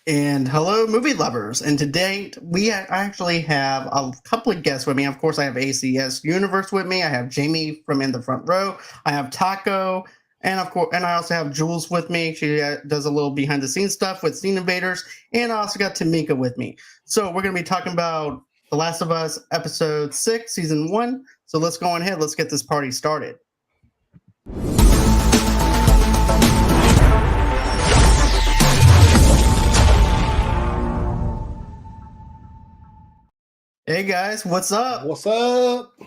And hello, movie lovers. And today we actually have a couple of guests with me. Of course, I have ACS Universe with me. I have Jamie from In the Front Row. I have Taco. And of course, I also have Jules with me. She does a little behind the scenes stuff with Scene Invaders. And I also got Tomeka with me. So we're going to be talking about The Last of Us episode 6, season 1. So let's go on ahead. Let's get this party started. Hey guys, what's up? What's up?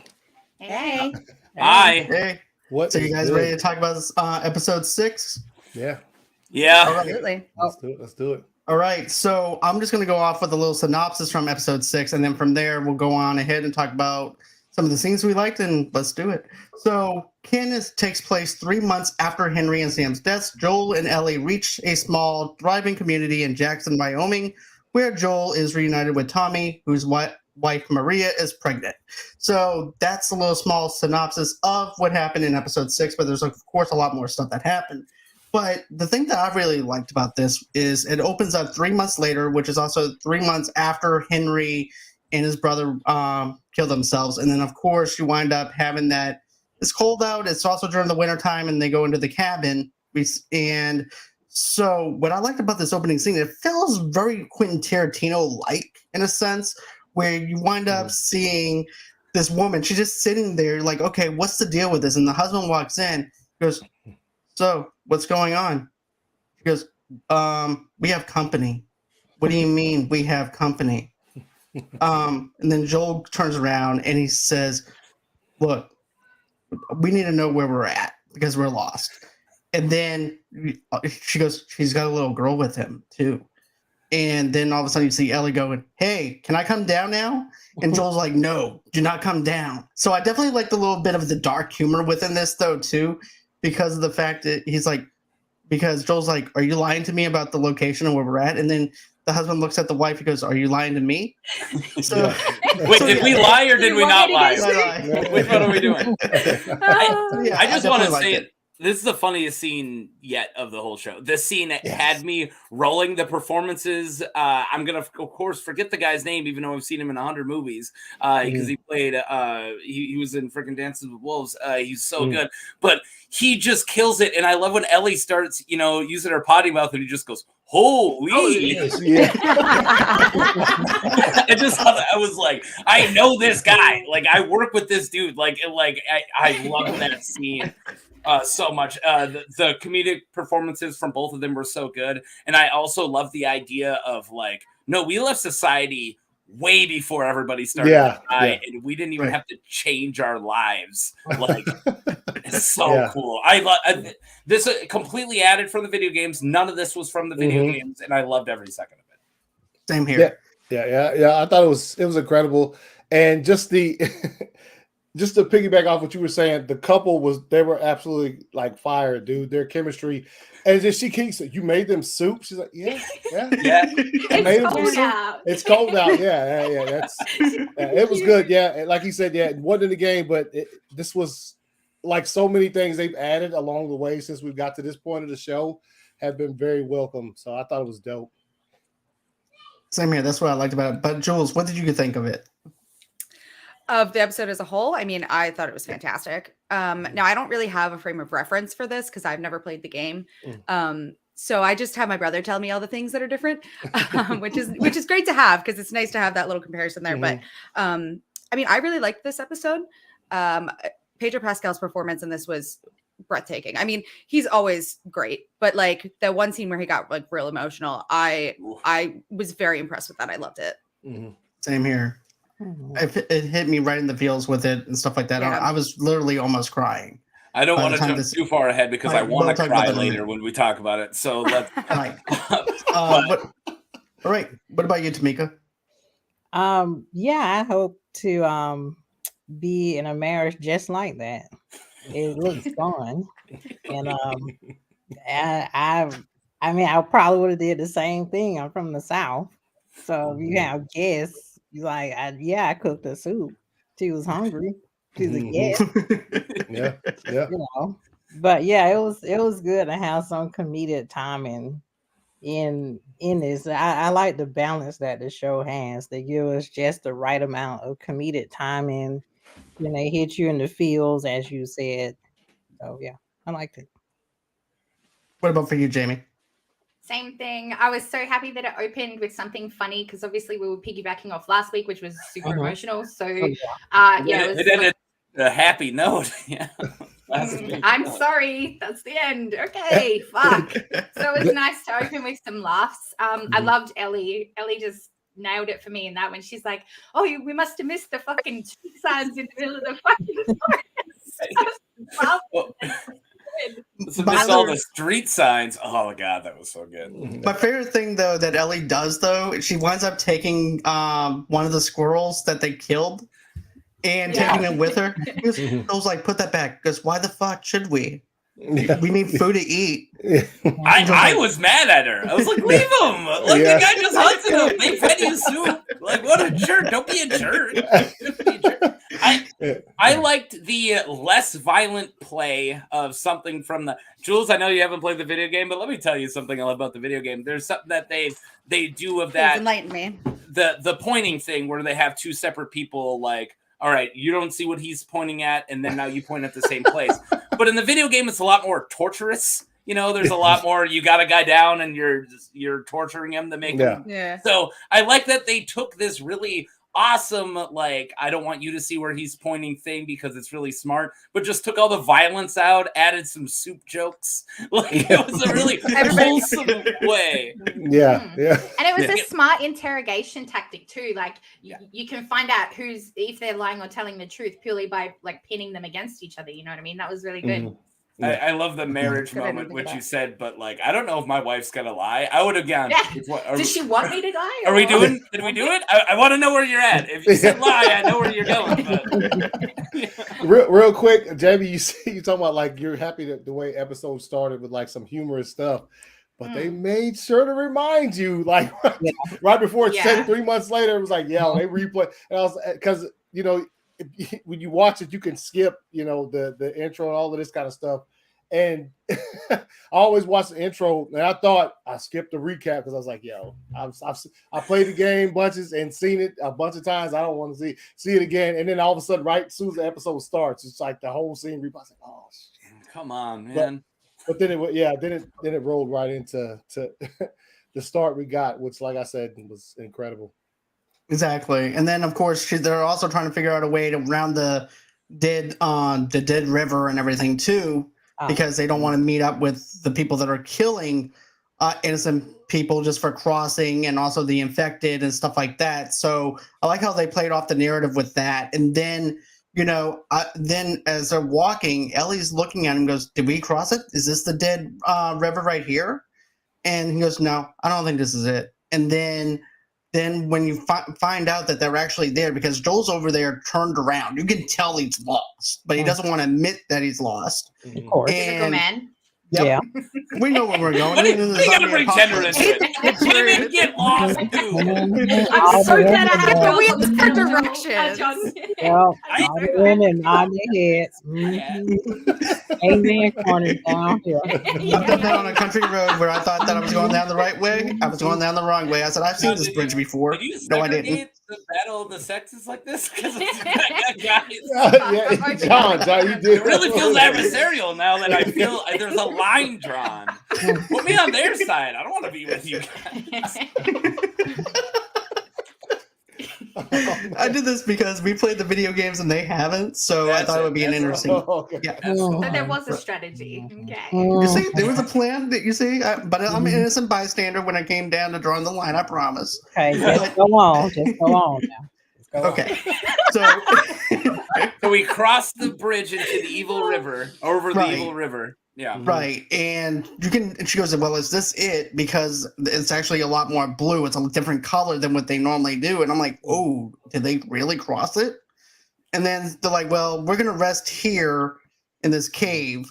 Hey. Hi. Hey. What? So you guys ready to talk about this, episode 6? Yeah. Yeah. All right. Absolutely. Let's do it. All right. So I'm just going to go off with a little synopsis from episode 6, and then from there we'll go on ahead and talk about some of the scenes we liked, and let's do it. So Candace takes place 3 months after Henry and Sam's deaths. Joel and Ellie reach a small, thriving community in Jackson, Wyoming, where Joel is reunited with Tommy, whose wife Maria is pregnant. So that's a little small synopsis of what happened in episode 6, but there's of course a lot more stuff that happened. But the thing that I really liked about this is it opens up 3 months later, which is also 3 months after Henry and his brother killed themselves. And then of course you wind up having that it's cold out. It's also during the wintertime and they go into the cabin. And so what I liked about this opening scene, it feels very Quentin Tarantino-like in a sense, where you wind up seeing this woman. She's just sitting there like, okay, what's the deal with this? And the husband walks in, goes, so what's going on? She goes, we have company. What do you mean we have company? And then Joel turns around and he says, look, we need to know where we're at because we're lost. And then she goes, she's got a little girl with him too. And then all of a sudden you see Ellie going, hey, can I come down now? And Joel's like, no, do not come down. So I definitely like the little bit of the dark humor within this though too, because of the fact that he's like, because Joel's like, are you lying to me about the location and where we're at? And then the husband looks at the wife, he goes, are you lying to me? So, Wait, did we lie or did we not lie? Which one are we doing? I just want to say it. This is the funniest scene yet of the whole show. This scene had me rolling the performances. I'm going to, of course, forget the guy's name, even though I've seen him in 100 movies because he played, he was in freaking Dances with Wolves. He's so good. But he just kills it. And I love when Ellie starts, using her potty mouth and he just goes, holy. I was like, I know this guy. Like, I work with this dude. I love that scene. So much. The comedic performances from both of them were so good. And I also love the idea of no, we left society way before everybody started to die, and we didn't even have to change our lives. It's so cool. I love this completely added from the video games. None of this was from the video games, and I loved every second of it. Same here. Yeah. I thought it was incredible. And just the just to piggyback off what you were saying, the couple they were absolutely fire, dude. Their chemistry, and then she keeps it. You made them soup. She's like, yeah. It's cold out. It's cold out. Yeah. That's it was good. Yeah, and like he said, it wasn't in the game, but this was so many things they've added along the way since we got to this point of the show have been very welcome. So I thought it was dope. Same here. That's what I liked about it. But Jules, what did you think of it? Of the episode as a whole, I mean, I thought it was fantastic. Now, I don't really have a frame of reference for this because I've never played the game. So I just have my brother tell me all the things that are different, which is great to have because it's nice to have that little comparison there. But I mean, I really liked this episode. Pedro Pascal's performance in this was breathtaking. I mean, he's always great, but the one scene where he got real emotional, I was very impressed with that. I loved it. Same here. It hit me right in the feels with it and stuff like that. Yeah. I was literally almost crying. I don't want to jump too far ahead because I want to cry later when we talk about it. So let's. All right. What about you, Tomeka? I hope to be in a marriage just like that. It looks fun, and I mean, I probably would have did the same thing. I'm from the South, so if you have guests. I cooked a soup. She was hungry. She was a guest. Yeah. But it was good to have some comedic timing in this. I like the balance that the show has. They give us just the right amount of comedic timing when they hit you in the feels, as you said. So yeah, I liked it. What about for you, Jamie? Same thing. I was so happy that it opened with something funny because obviously we were piggybacking off last week, which was super emotional. So, yeah. Yeah, it was it ended a happy note. Yeah. I'm sorry. That's the end. Okay, fuck. So it was nice to open with some laughs. I loved Ellie. Ellie just nailed it for me in that when she's like, "Oh, we must have missed the fucking street signs in the middle of the fucking forest." So miss all the street signs. Oh god, that was so good. My favorite thing though that Ellie does though, she winds up taking one of the squirrels that they killed and taking it with her. I was like, put that back. Because why the fuck should we? We need food to eat. I was mad at her. I was like, leave him. Like the guy just hunted him. They fed you soup. Like, what a jerk. Don't be a jerk. I liked the less violent play of something from the Jules. I know you haven't played the video game, but let me tell you something about the video game. There's something that they do of that. Please enlighten me. The pointing thing where they have two separate people like, all right, you don't see what he's pointing at, and then now you point at the same place. But in the video game, it's a lot more torturous. You know, there's a lot more. You got a guy down, and you're torturing him to make him. Yeah. So I like that they took this really awesome, like, I don't want you to see where he's pointing thing because it's really smart, but just took all the violence out, added some soup jokes. Like, it was a really wholesome way. Yeah. And it was a smart interrogation tactic too. Like, you can find out if they're lying or telling the truth purely by like pinning them against each other. You know what I mean? That was really good. I love the marriage moment, which you said, but like, I don't know if my wife's gonna lie. I would have gone. Yeah. Does she want me to lie? Are we doing? Did we do it? I want to know where you're at. If you said lie, I know where you're going. But... real quick, Jamie, you talking about like you're happy that the way episode started with like some humorous stuff, but they made sure to remind you, like right before it said 3 months later, it was like, they replay, and I was because when you watch it, you can skip, the intro and all of this kind of stuff. And I always watch the intro, and I thought I skipped the recap because I was like, I played the game bunches and seen it a bunch of times. I don't want to see it again. And then all of a sudden, right as soon as the episode starts, it's like the whole scene replay. I was like, oh, shit. Come on, man. But then it rolled right into the start we got, which, like I said, was incredible. Exactly. And then, of course, they're also trying to figure out a way to round the dead river and everything, too, because they don't want to meet up with the people that are killing innocent people just for crossing and also the infected and stuff like that. So I like how they played off the narrative with that. And then, then as they're walking, Ellie's looking at him and goes, did we cross it? Is this the dead river right here? And he goes, no, I don't think this is it. And then when you find out that they're actually there, because Joel's over there turned around, you can tell he's lost, but he doesn't want to admit that he's lost. Of course. Typical man. Yep. Yeah. We know where we're going. They gotta bring gender into it. Women get lost too. I'm so glad I have the the wheels wheels for for directions. directions. Well, nod the women, nod their heads. Amen. Corners down here. I've been down on a country road where I thought that I was going down the right way. I was going down the wrong way. I said, I've seen this bridge before. Did you No, I didn't. segregate the battle of the sexes like this? Because John, you did. it really feels adversarial now that I feel there's a line drawn. Put me on their side. I don't want to be with you guys. I did this because we played the video games and they haven't, so I thought it would be an interesting. Yeah. So there was a strategy. Okay. You see, there was a plan that you see, but I'm an innocent bystander when it came down to drawing the line. I promise. Okay, just go on. Just go on now. Okay, so we crossed the bridge into the evil river, over the evil river. Yeah. Right. And she goes, well, is this it? Because it's actually a lot more blue. It's a different color than what they normally do. And I'm like, oh, did they really cross it? And then they're like, well, we're going to rest here in this cave.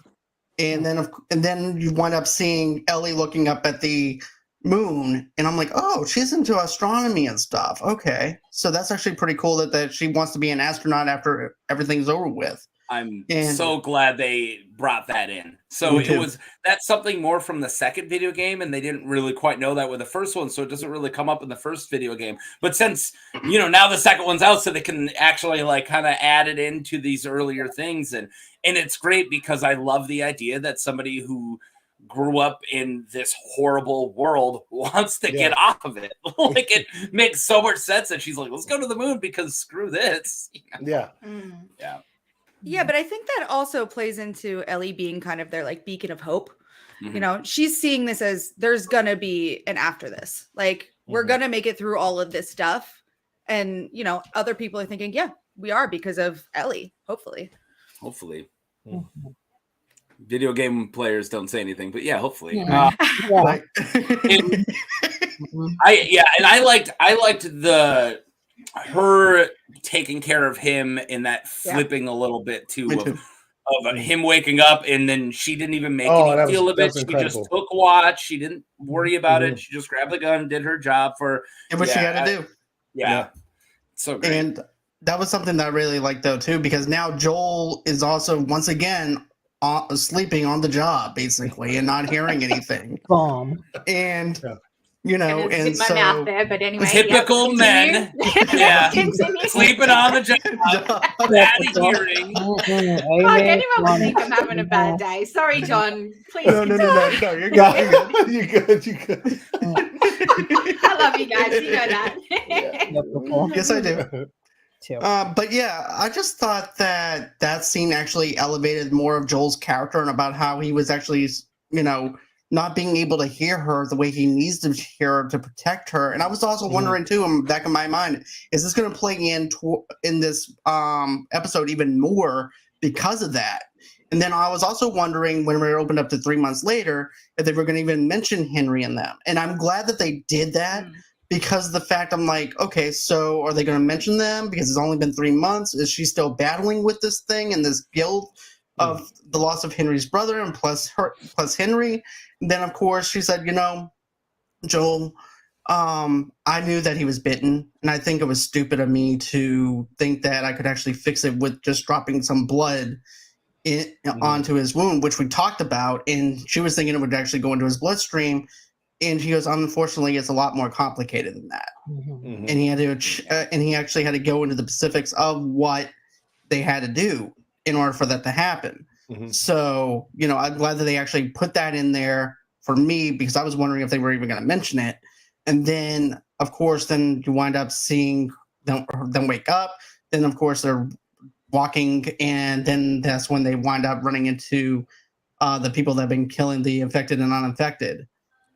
And then you wind up seeing Ellie looking up at the moon. And I'm like, oh, she's into astronomy and stuff. Okay. So that's actually pretty cool that she wants to be an astronaut after everything's over with. I'm And- so glad they brought that in. So Me too. that's something more from the second video game, and they didn't really quite know that with the first one, so it doesn't really come up in the first video game. But since now the second one's out, so they can actually like kind of add it into these earlier things, and it's great because I love the idea that somebody who grew up in this horrible world wants to get off of it. Like it makes so much sense that she's like, let's go to the moon because screw this. Yeah. Yeah, but I think that also plays into Ellie being kind of their like beacon of hope. Mhm. She's seeing this as there's gonna be an after this. Like we're gonna make it through all of this stuff. And other people are thinking, yeah, we are because of Ellie, hopefully. Video game players don't say anything, but yeah, hopefully. Yeah. Like, I liked her taking care of him in that flipping a little bit too Me too. of him waking up, and then she didn't even make Oh, any that deal was- of that it. was She incredible. just took watch. She didn't worry about Mhm. it. She just grabbed the gun, did her job for and what she had to do. So great. And that was something that I really liked, though, too, because now Joel is also, once again, sleeping on the job, basically, and not hearing anything. Bomb. And, Gonna and zip my mouth so... there, but anyway. Typical men. Yeah. Continue. Sleeping on the job, bad at hearing. Fuck, anyone would think I'm having a bad day. Sorry, John. Please. No, you're good. You good. I love you guys. You know that. Yes, I do. But yeah, I just thought that scene actually elevated more of Joel's character and about how he was actually, not being able to hear her the way he needs to hear her to protect her. And I was also wondering too, in the back of my mind, is this going to play in this episode even more because of that? And then I was also wondering when we were opened up to 3 months later if they were going to even mention Henry in them. And I'm glad that they did that. Because of the fact I'm like, okay, so are they going to mention them? Because it's only been 3 months. Is she still battling with this thing and this guilt of the loss of Henry's brother and plus Henry? And then, of course, she said, Joel, I knew that he was bitten. And I think it was stupid of me to think that I could actually fix it with just dropping some blood onto his wound, which we talked about. And she was thinking it would actually go into his bloodstream. And he goes, unfortunately, it's a lot more complicated than that. And he had to, and he actually had to go into the specifics of what they had to do in order for that to happen. So, I'm glad that they actually put that in there for me because I was wondering if they were even going to mention it. And then, of course, then you wind up seeing them wake up. Then, of course, they're walking, and then that's when they wind up running into the people that have been killing the infected and uninfected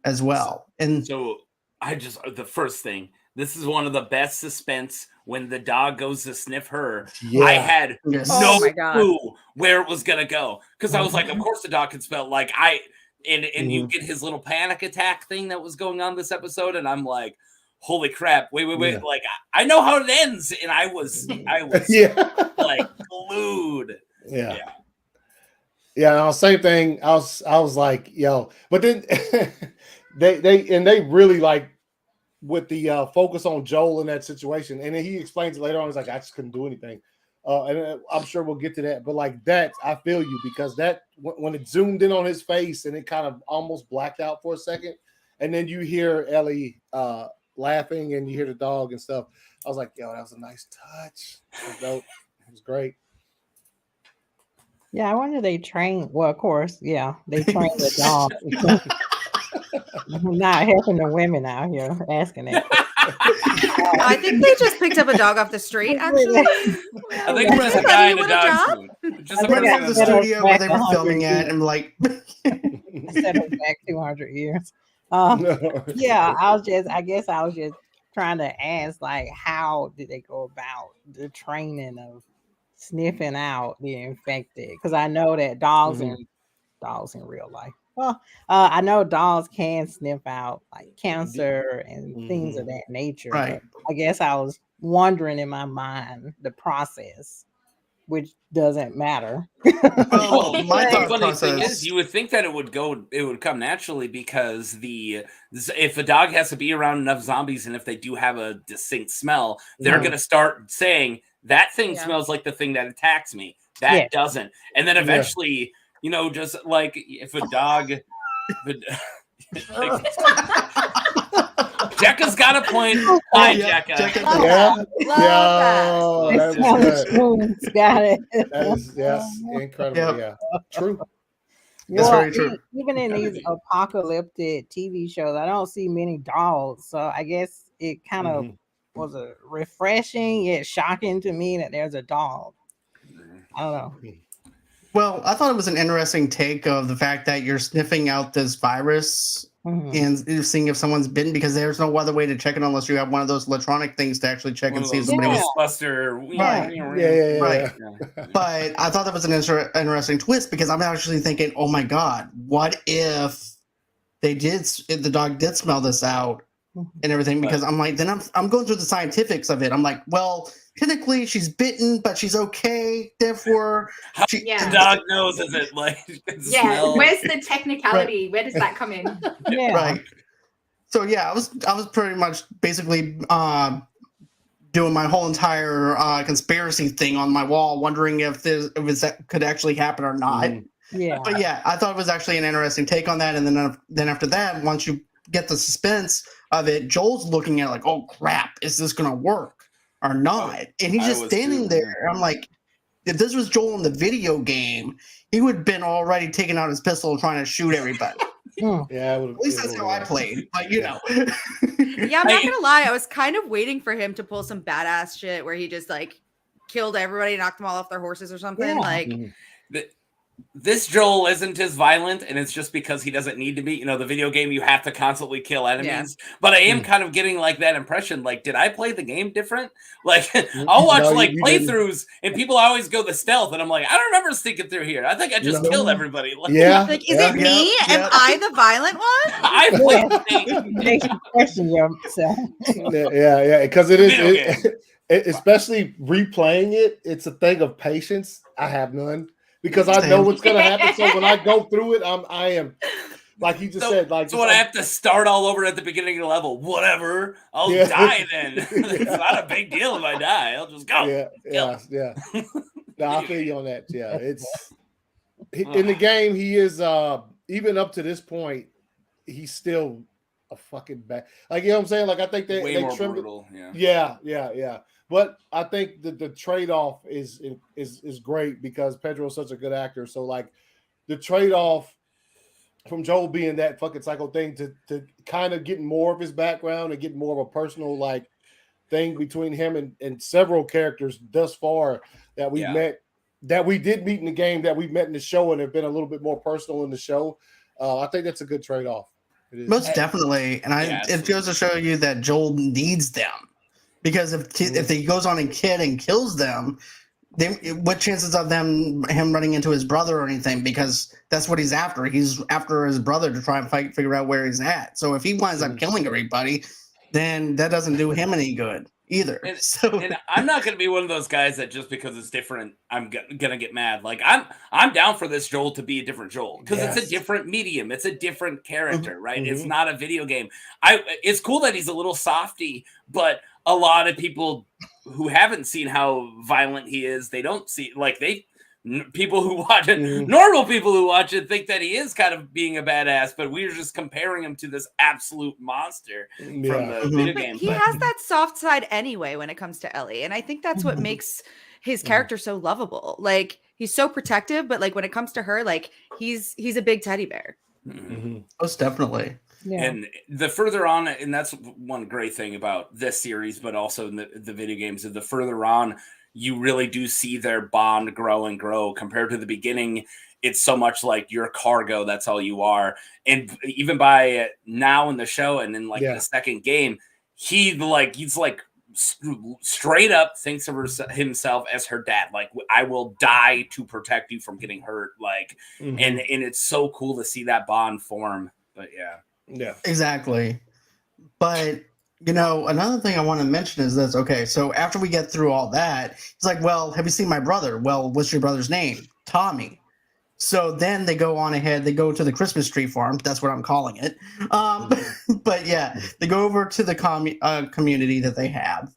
as well. And so the first thing, this is one of the best suspense when the dog goes to sniff her. Yeah. I had Yes. no Oh my God. clue where it was gonna go because I was like, of course the dog can smell. Like and you get his little panic attack thing that was going on this episode, and I'm like, holy crap! Wait! Yeah. Like I know how it ends, and I was like glued. Yeah. No, same thing. I was like, yo, but then they really like with the focus on Joel in that situation, and then he explains it later on. He's like, I just couldn't do anything, and I'm sure we'll get to that. But like that, I feel you because that when it zoomed in on his face and it kind of almost blacked out for a second, and then you hear Ellie laughing and you hear the dog and stuff. I was like, yo, that was a nice touch. It was dope. It was great. Yeah, I wonder they train. Well, of course, yeah, they train the dog. Not helping the women out here asking that. I think they just picked up a dog off the street, actually. I think there's a guy in a dog suit. Just a I think running person out in of a the dog. studio where they were filming at, and like, Set them back 200 years. Yeah, I guess I was just trying to ask, like, how did they go about the training of sniffing out the infected? Because I know that dogs in real life. Well, I know dogs can sniff out like cancer and things of that nature. Right. But I guess I was wondering in my mind the process, which doesn't matter. well, my The thought funny thing process. is, you would think that it would come naturally because if a dog has to be around enough zombies, and if they do have a distinct smell, they're going to start saying that thing smells like the thing that attacks me. that doesn't. And then eventually, you know, just like if a dog, Jekka's got a point. Hi, Jekka. Got it. That is incredible. Yeah, true. That's very true. Even in these apocalyptic TV shows, I don't see many dogs. So I guess it kind of was a refreshing yet shocking to me that there's a dog. I don't know. Well, I thought it was an interesting take of the fact that you're sniffing out this virus and you're seeing if someone's bitten, because there's no other way to check it unless you have one of those electronic things to actually check and see if somebody was. Right. But I thought that was an interesting twist, because I'm actually thinking, oh my God, what if the dog did smell this out and everything? Because I'm like, then I'm going through the scientifics of it. I'm like, well, technically she's bitten, but she's okay. Therefore, the dog knows, is it like? Yeah, where's the technicality? Right. Where does that come in? Right. So yeah, I was pretty much basically doing my whole entire conspiracy thing on my wall, wondering if that could actually happen or not. Yeah. But yeah, I thought it was actually an interesting take on that. And then after that, once you get the suspense of it, Joel's looking at it like, oh crap, is this gonna work or not? And he's just standing there. I'm like, if this was Joel in the video game, he would have been already taking out his pistol trying to shoot everybody. Yeah, at least that's how I played. But you know, yeah, I'm not gonna lie, I was kind of waiting for him to pull some badass shit where he just like killed everybody, knocked them all off their horses or something. Like this Joel isn't as violent, and it's just because he doesn't need to be. You know, the video game, you have to constantly kill enemies. Yeah. But I am kind of getting like that impression. Like, did I play the game different? Like, I'll watch playthroughs, and people always go the stealth, and I'm like, I don't remember sticking through here. I think I just killed everybody. Like, like, is it me? Am I the violent one? I played the game. Yeah, because it is, especially replaying it. It's a thing of patience. I have none. Because I know what's going to happen. So when I go through it, I am, like you just said. Like, so when I have to start all over at the beginning of the level, whatever, I'll die then. It's not a big deal if I die. I'll just go. Yeah. No, I feel you on that. Yeah, in the game, he is, even up to this point, he's still a fucking bad. Like, you know what I'm saying? Like, I think they more trimmed brutal. It. Yeah. But I think the trade-off is great because Pedro is such a good actor. So like the trade-off from Joel being that fucking psycho thing to kind of getting more of his background and getting more of a personal like thing between him and several characters thus far that we met, that we did meet in the game, that we've met in the show and have been a little bit more personal in the show. I think that's a good trade-off. It is. Most definitely. And it goes to show you that Joel needs them. Because if he goes on and kills them, then what chances of him running into his brother or anything? Because that's what he's after. He's after his brother to try and figure out where he's at. So if he winds up killing everybody, then that doesn't do him any good either. And I'm not going to be one of those guys that just because it's different, I'm going to get mad. Like I'm down for this Joel to be a different Joel because it's a different medium. It's a different character, right? It's not a video game. It's cool that he's a little softy, but a lot of people who haven't seen how violent he is, they don't see people who watch it, normal people who watch it think that he is kind of being a badass, but we're just comparing him to this absolute monster from the video game. He has that soft side anyway when it comes to Ellie, and I think that's what makes his character so lovable. Like he's so protective, but like when it comes to her, like he's a big teddy bear. Most definitely. Yeah. And the further on, and that's one great thing about this series, but also in the video games, is the further on you really do see their bond grow and grow. Compared to the beginning, it's so much like your cargo, that's all you are. And even by now in the show and in the second game, he's straight up thinks of himself as her dad. Like, I will die to protect you from getting hurt. Like, and it's so cool to see that bond form. But yeah, exactly. But another thing I want to mention is this. Okay, so after we get through all that, he's like, well, have you seen my brother? Well, what's your brother's name? Tommy. So then they go on ahead, they go to the Christmas tree farm. That's what I'm calling it. But yeah, they go over to the community that they have.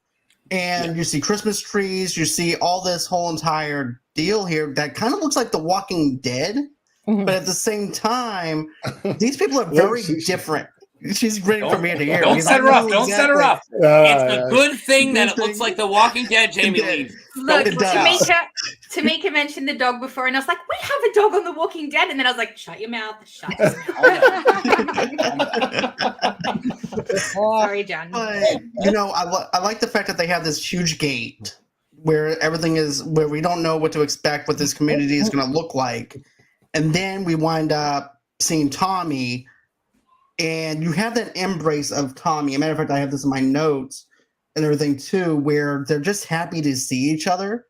And you see Christmas trees, you see all this whole entire deal here that kind of looks like The Walking Dead, but at the same time, these people are very different. She's grinning from ear to ear. Don't set her up. Don't set her up. It's a good thing that it looks like The Walking Dead. Jamie leaves. Look, Tomeka mentioned the dog before, and I was like, "We have a dog on The Walking Dead," and then I was like, "Shut your mouth, shut your mouth." Sorry, John. But I like the fact that they have this huge gate where everything is where we don't know what to expect, what this community is going to look like, and then we wind up seeing Tommy. And you have that embrace of Tommy. As a matter of fact, I have this in my notes and everything too, where they're just happy to see each other.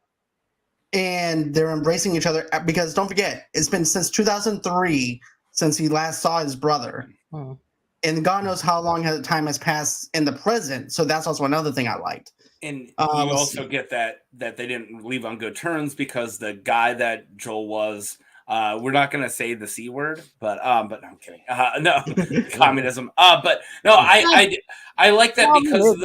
And they're embracing each other because don't forget, it's been since 2003 since he last saw his brother. And God knows how long time has passed in the present. So that's also another thing I liked. And you also get that they didn't leave on good terms because the guy that Joel was, we're not going to say the C word, but no, I'm kidding. No, communism. But no, I like that because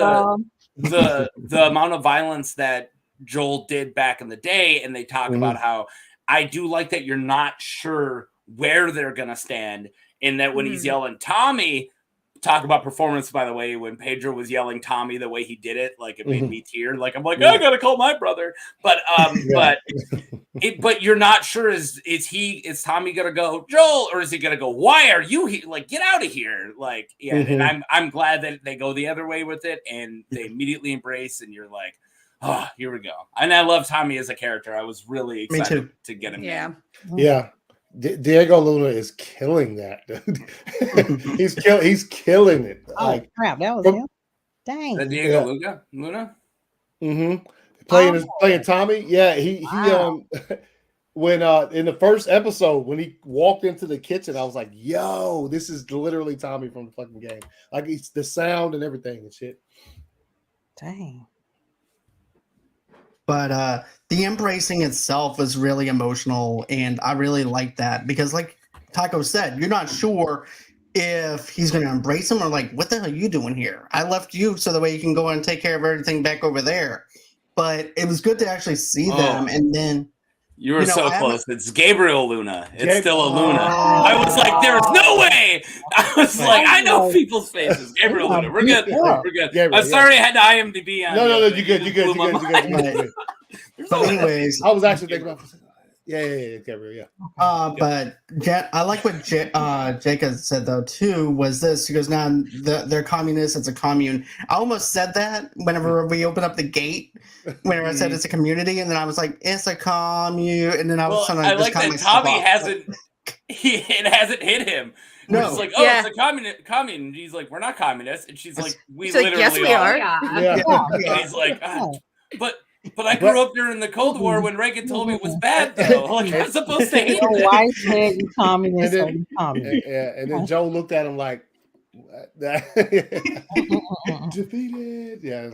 the amount of violence that Joel did back in the day, and they talk about how I do like that you're not sure where they're going to stand, and that when he's yelling Tommy, talk about performance, by the way, when Pedro was yelling Tommy, the way he did it, like it made me tear. Like I'm like, I gotta call my brother. But but you're not sure is Tommy gonna go Joel, or is he gonna go, why are you here? Like, get out of here. Like, yeah, and I'm glad that they go the other way with it and they immediately embrace, and you're like, oh, here we go. And I love Tommy as a character. I was really excited to get him. Yeah. Yeah. Diego Luna is killing that. he's killing it. Oh crap, that was him. Dang. That Diego Luna? Playing Tommy. Yeah, he when in the first episode when he walked into the kitchen, I was like, yo, this is literally Tommy from the fucking game. Like it's the sound and everything and shit. Dang. But the embracing itself was really emotional, and I really like that because, like Taco said, you're not sure if he's going to embrace him or like, what the hell are you doing here? I left you so that way you can go and take care of everything back over there. But it was good to actually see them, and then you were so close. It's Gabriel Luna. It's still a Luna. I was like, there's no way. I was like, I know people's faces. Gabriel Luna. We're good. We're good. Gabriel, I'm sorry I had to IMDb on. No, you good. You good. But anyways, I was actually thinking about. Yeah, Gabriel. Yeah. But I like what Jacob said though too. Was this? He goes, now they're communists. It's a commune. I almost said that whenever we opened up the gate. Whenever I said it's a community, and then I was like, it's a commune, and then I was trying to. I like that Tommy hasn't. It hasn't hit him. We're just like, oh, it's a commune. And he's like, we're not communists, and she's like, literally yes, we are. And he's like, but I grew up during the Cold War when Reagan told me it was bad, though. Like, I'm supposed to hate it. Why said you communist? And then Joe looked at him like, defeated. Yeah.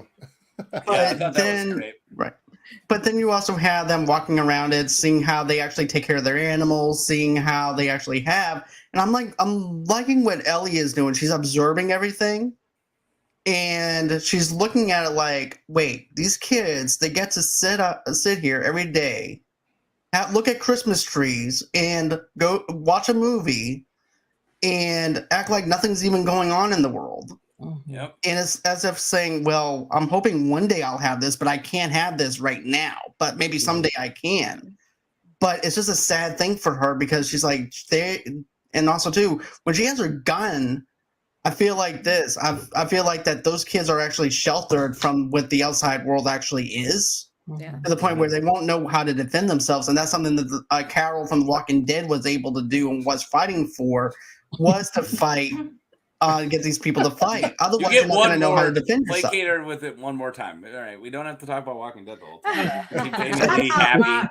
But then you also have them walking around it, seeing how they actually take care of their animals, seeing how they actually have. And I'm liking what Ellie is doing. She's observing everything. And she's looking at it like, wait, these kids, they get to sit here every day, look at Christmas trees, and go watch a movie, and act like nothing's even going on in the world. Yep. And it's as if saying, well, I'm hoping one day I'll have this, but I can't have this right now. But maybe someday I can. But it's just a sad thing for her because she's like, and also too, when she has her gun, I feel like this. I feel like that those kids are actually sheltered from what the outside world actually is. Yeah. To the point where they won't know how to defend themselves. And that's something that Carol from The Walking Dead was able to do and was fighting for, was to fight. Get these people to fight. Otherwise, they're not going to know how to defend yourself. Placater with it one more time. All right, we don't have to talk about Walking Dead the whole time. Keep Jamie happy.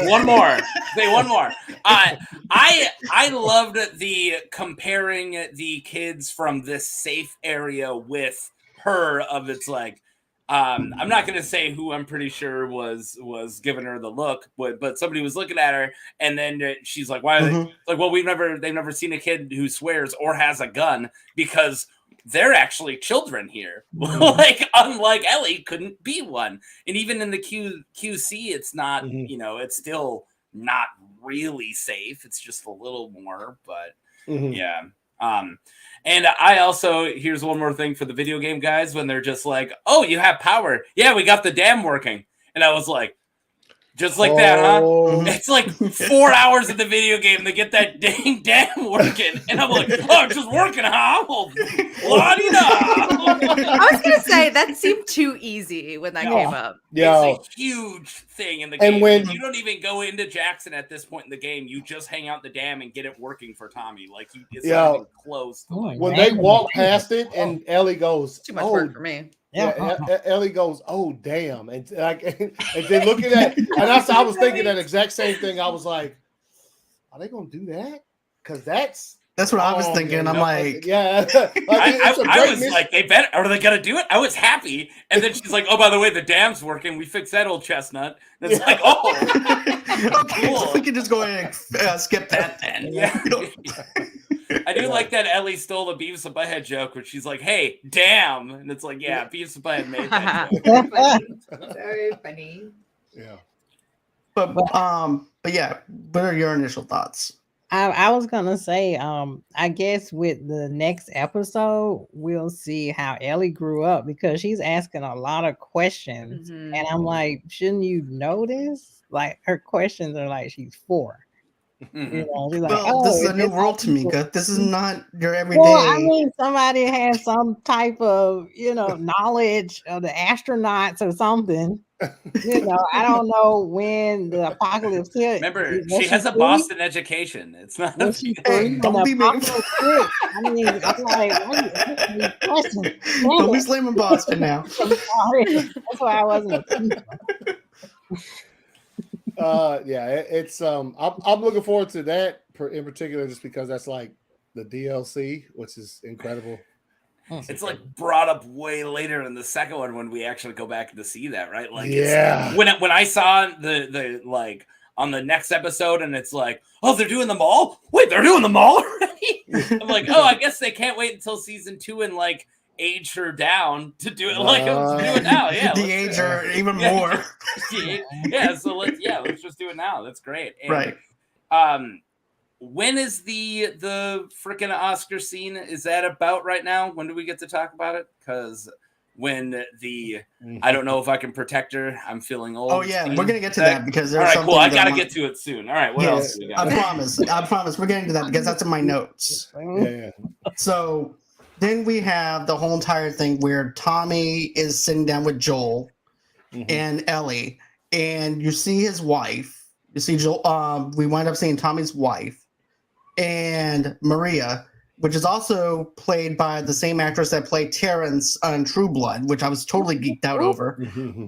One more. Say one more. I loved the comparing the kids from this safe area with her. Of it's like, I'm not going to say who I'm pretty sure was giving her the look, but somebody was looking at her, and then she's like, "Why are they like? Well, they've never seen a kid who swears or has a gun because they're actually children here. Like, unlike Ellie, couldn't be one. And even in the QC, it's not, it's still not really safe. It's just a little more, but yeah. And I also, here's one more thing for the video game guys, when they're just like, oh, you have power. Yeah, we got the dam working. And I was like, just like that, huh? It's like 4 hours of the video game to get that dang dam working. And I'm like, oh, it's just working, huh? I was going to say, that seemed too easy when that came up. Yeah. It's a huge thing in the game. And when you don't even go into Jackson at this point in the game, you just hang out the dam and get it working for Tommy. Like, it's not even close. When they walk past it and Ellie goes, too much work for me. Yeah, Ellie goes, oh damn, and then looking at, and I was thinking that exact same thing. I was like, are they gonna do that? Because that's what I was thinking. I'm like, yeah. I was like, they better. Are they gonna do it? I was happy, and then she's like, oh, by the way, the dam's working. We fixed that old chestnut. And it's like, oh, okay, cool. So we can just go ahead and skip that then. Yeah. I do like that Ellie stole the Beavis and Butthead joke where she's like, hey, damn. And it's like, yeah, Beavis and Butthead made that joke. Very funny. Yeah. But yeah, what are your initial thoughts? I was gonna say, I guess with the next episode, we'll see how Ellie grew up, because she's asking a lot of questions. And I'm like, shouldn't you know this? Like, her questions are like she's 4. You know, she's like, this is a new world, Tomeka. This is not your everyday. Well, I mean, somebody has some type of, knowledge of the astronauts or something. I don't know when the apocalypse hit. Remember, she has a Boston education. It's not. Hey, don't be making. I mean, I'm like, don't be slamming Boston now. I'm sorry. That's why I wasn't. Yeah, it's I'm looking forward to that in particular, just because that's like the DLC, which is incredible. It's like brought up way later in the second one when we actually go back to see that, right? Like, yeah, when I saw the like on the next episode, and it's like, oh, they're doing the mall. Wait, they're doing the mall already? I'm like, oh, I guess they can't wait until season 2 and like age her down to do it. Like, let's do it now. Yeah, de-age her even more. Yeah, so let's just do it now. That's great. And, right. When is the freaking Oscar scene? Is that about right now? When do we get to talk about it? Because when I don't know if I can protect her. I'm feeling old. Oh yeah, we're gonna get to that because there's something. Cool. I gotta get to it soon. All right, what else do we got? I promise. We're getting to that because that's in my notes. Yeah. So then we have the whole entire thing where Tommy is sitting down with Joel and Ellie, and you see his wife. You see Joel. We wind up seeing Tommy's wife and Maria, which is also played by the same actress that played Terrence on True Blood, which I was totally geeked out over.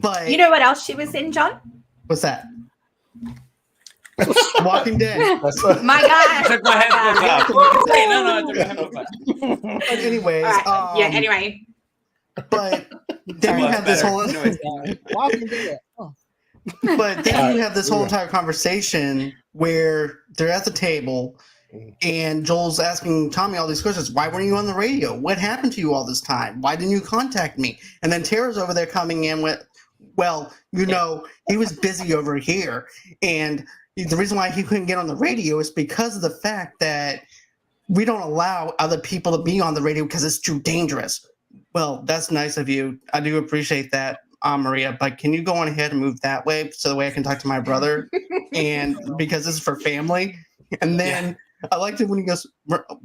But you know what else she was in, John? What's that? Walking Dead. My God. Took my headphones off. Hey, no, I took my headphones off. But anyways, right. Anyway. But then you have this whole Walking Dead. Oh. But then you have this whole entire conversation where they're at the table and Joel's asking Tommy all these questions. Why weren't you on the radio? What happened to you all this time? Why didn't you contact me? And then Tara's over there coming in with, well, he was busy over here. And the reason why he couldn't get on the radio is because of the fact that we don't allow other people to be on the radio because it's too dangerous. Well, that's nice of you. I do appreciate that, Maria, but can you go on ahead and move that way so the way I can talk to my brother? And because this is for family. And then I liked it when he goes,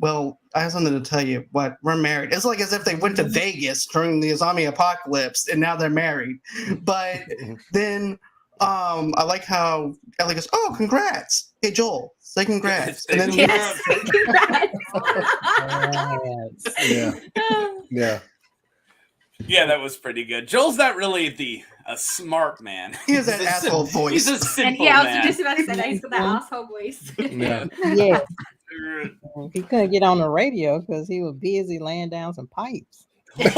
well, I have something to tell you. What? We're married. It's like as if they went to Vegas during the zombie apocalypse and now they're married. But then I like how Ellie goes, oh, congrats. Hey, Joel, say congrats. And then yes, congrats. Yeah. Yeah, that was pretty good. Joel's not really a smart man. He has that asshole voice. He's a simple I man. was just about to say that. He's got that asshole voice. Yeah. Yeah. He couldn't get on the radio because he was busy laying down some pipes. Is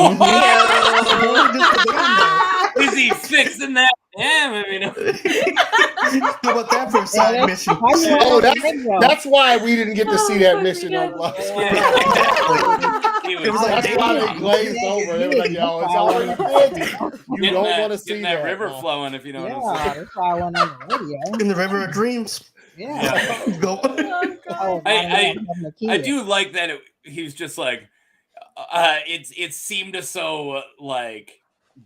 he fixing that? Yeah, How about that for a side mission? Oh, that's why we didn't get to see that mission on live. Yeah, exactly. It was like, That's why they damn. glazed over. They were like, yo, it's already good. You Getting don't that- want to see getting that river no. flowing, if you know what I'm Yeah, saying. that's why I went on the radio. In the river of dreams. Yeah. Go. Oh, God. Oh, I do like that he was just like, it seemed so like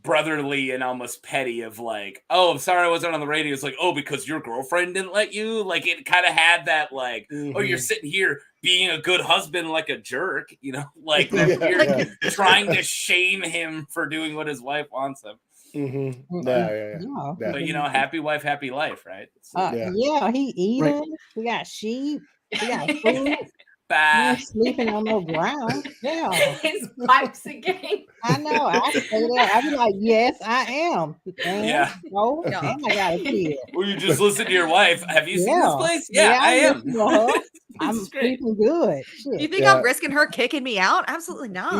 brotherly and almost petty of like, oh, I'm sorry I wasn't on the radio. It's like, oh, because your girlfriend didn't let you. Like it kind of had that like, oh, you're sitting here being a good husband like a jerk, you know, like that weird trying to shame him for doing what his wife wants him. Yeah. But you know, happy wife, happy life, right? So, yeah, he eating. Right. We got sheep. We got food. bye. He's sleeping on the ground. Yeah. His pipes again. I know. I say that. I be like, yes, I am. And Yeah. no, and I got a kid. Well, you just listen to your wife. Have you seen this Yeah. place? Yeah, I am. listen to her. I'm This is great. sleeping good. Shit. You think I'm risking her kicking me out? Absolutely not.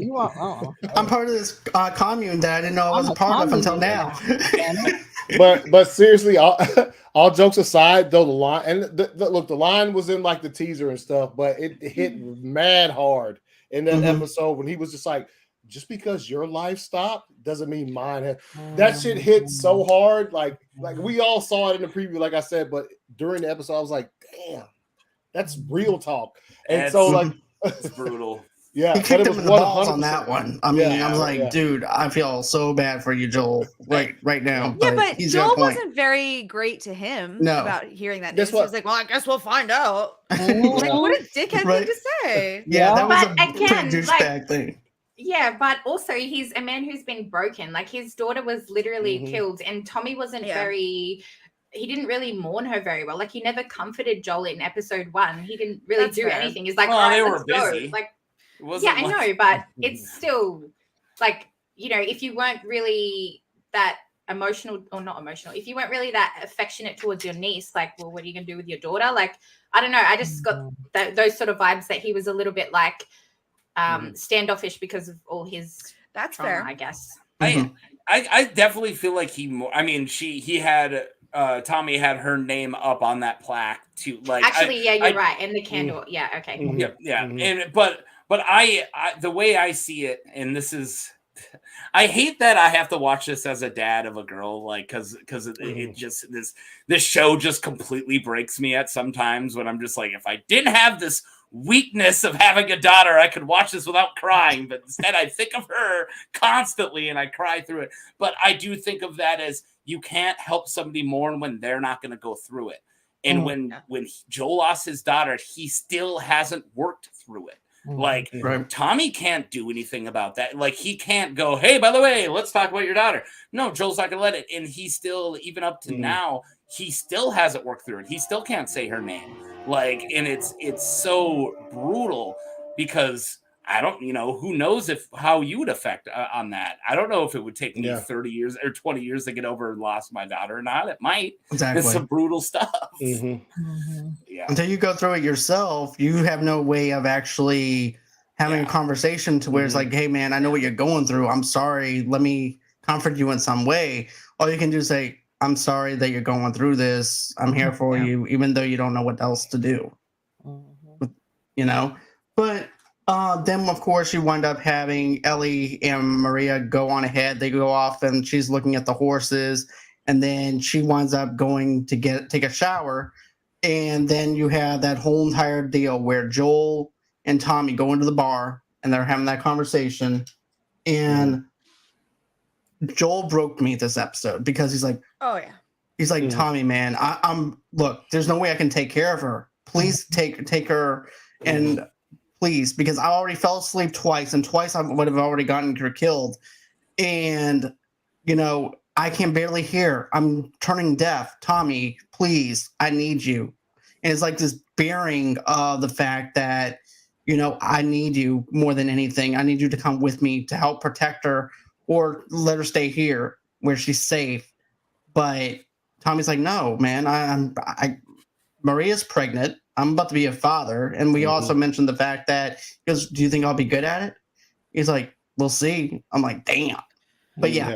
You want I'm part of this commune that I didn't know I was I'm a a part of until commune, now. But seriously, all jokes aside, though, the line and the line was in like the teaser and stuff, but it hit mad hard in that episode when he was just like, just because your life stopped doesn't mean mine has. That shit hit so hard, like we all saw it in the preview, like I said, but during the episode, I was like, damn, that's real talk. And so like, it's brutal. Yeah, He but kicked it him was in the balls 100%. on that one. I mean, Yeah, I was like, dude, I feel so bad for you, Joel, right now. Yeah, but he's got a Joel point. wasn't very great to him No. about hearing that Guess news. He was like, well, I guess we'll find out. Like, what a dickhead Right. thing to say. Yeah, that was But a pretty again, douchebag thing. Yeah, but also he's a man who's been broken. Like his daughter was literally killed, and Tommy wasn't he didn't really mourn her very well. Like he never comforted Joel in episode 1. He didn't really That's do fair. anything. He's like, Well, all right, they let's were busy. go. Like, It wasn't yeah, I like- know, but it's still like, you know, if you weren't really that emotional or not emotional, if you weren't really that affectionate towards your niece, like, well, what are you gonna do with your daughter? Like, I don't know. I just got those sort of vibes that he was a little bit like standoffish because of all his That's trauma, fair. I guess. I definitely feel like he had Tommy had her name up on that plaque too. Like Actually, you're right. And the candle, yeah, okay. And but I the way I see it, and this is, I hate that I have to watch this as a dad of a girl, like because it just this show just completely breaks me at sometimes when I'm just like, if I didn't have this weakness of having a daughter, I could watch this without crying, but instead I think of her constantly and I cry through it. But I do think of that as you can't help somebody mourn when they're not going to go through it. And when Joel lost his daughter, he still hasn't worked through it. Like Tommy can't do anything about that. Like he can't go, hey, by the way, let's talk about your daughter. No, Joel's not gonna let it. And he still, even up to now, he still hasn't worked through it. He still can't say her name. Like, and it's so brutal because I don't, who knows how you would affect on that. I don't know if it would take me 30 years or 20 years to get over lost my daughter or not. It might. Exactly. It's some brutal stuff. Yeah. Until you go through it yourself, you have no way of actually having a conversation to where it's like, hey man, I know what you're going through. I'm sorry. Let me comfort you in some way. All you can do is say, I'm sorry that you're going through this. I'm here for you, even though you don't know what else to do. But then of course you wind up having Ellie and Maria go on ahead. They go off and she's looking at the horses, and then she winds up going to take a shower. And then you have that whole entire deal where Joel and Tommy go into the bar and they're having that conversation. And Joel broke me this episode because he's like, he's like, Tommy, man, I'm look, there's no way I can take care of her. Please take her, and please, because I already fell asleep twice, and twice I would have already gotten her killed. And I can barely hear. I'm turning deaf. Tommy, please, I need you. And it's like this bearing of the fact that, I need you more than anything. I need you to come with me to help protect her or let her stay here where she's safe. But Tommy's like, no, man, Maria's pregnant. I'm about to be a father. And we also mentioned the fact that he goes, do you think I'll be good at it? He's like, we'll see. I'm like, damn. But yeah.